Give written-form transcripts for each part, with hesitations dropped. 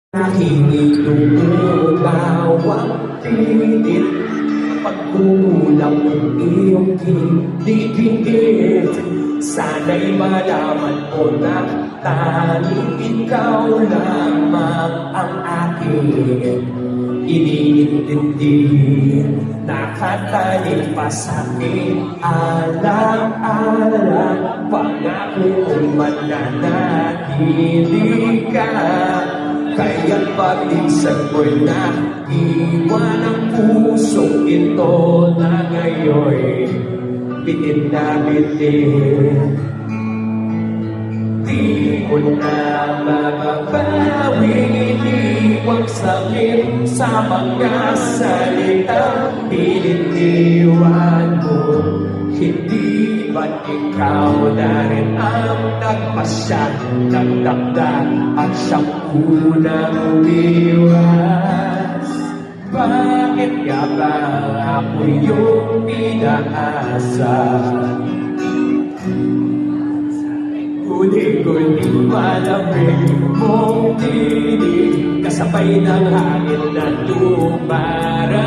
Hindi tumubawang pilit pagkukulang ng iyong kinikigit. Sana'y malaman ko na tanging ikaw lamang ang aking iniintindi. Nakatanim pa sa'king alam-alam, pangako kong mananatili ka. Kaya't pag-isang mo'y naiwan ang pusong ito na ngayon'y bitin na bitin. Di ko na mababawing iniwang sakit sa mga salitang pinitiwan mo. Hindi ba't ikaw na rin ang nagpasya, nagdakda at siyang unang umiwas? Bakit nga ba ako yung pinaasa? Huli-huli malamig mong tinig, kasabay ng hangin na tumarapin,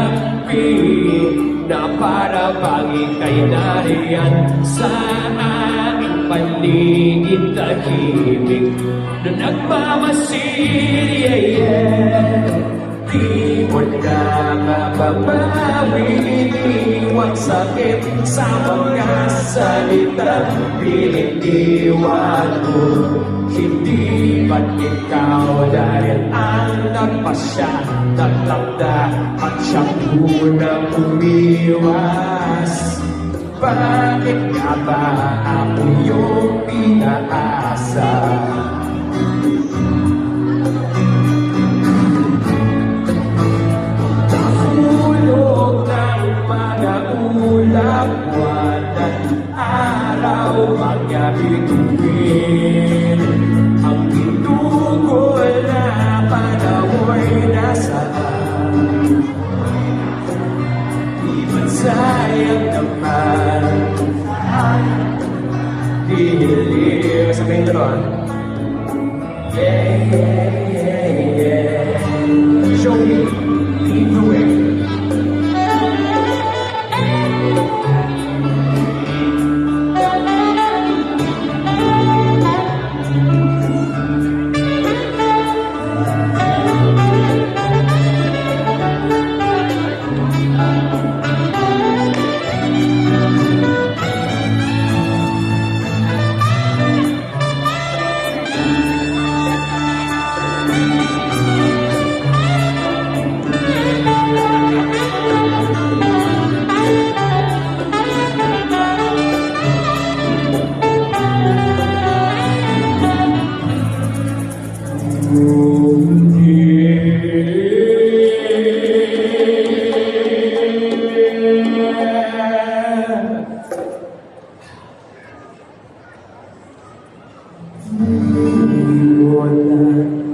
na para bang ika'y nariyan sa aking paligid tahimik na nagmamasid. Di mo na mababawin iniwang sakit sa mga salitang pinitiwan mo. Hindi ba't ikaw na rin ang nagpasya, nagtakda at siyang unang umiwas? Bakit nga ba ako yung pinaasa? Nahulog ng mga ulap, walang araw mga bituin. Ang pinugol na panahon'y nasaan? Di ba't sayang naman? Dihilir. Sabihin ko doon. Yeah, yeah, yeah, yeah. Show me, lead the way.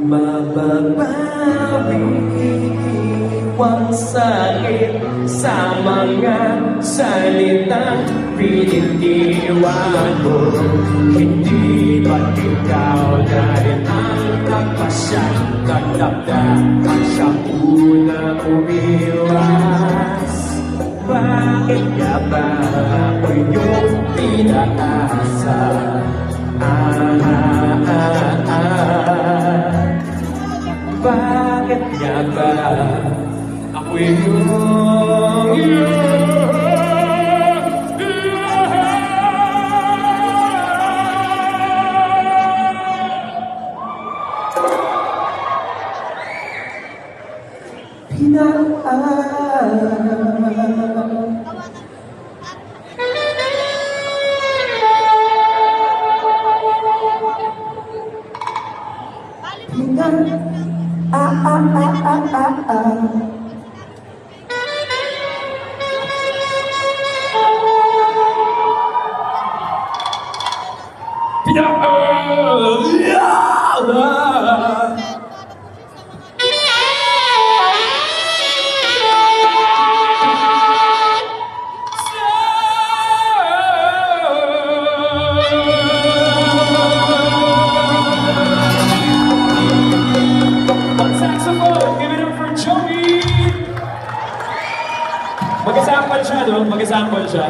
Mababawing sakit sa mga salitang pinitiwan mo. Hindi ba't ikaw na rin ang nagpasya, nagdakda at siyang unang umiwas? Bakit nga ba ako yung pinaasa? Bakit nga ba ako yung Once Mag-sample siya, no? Mag-sample siya.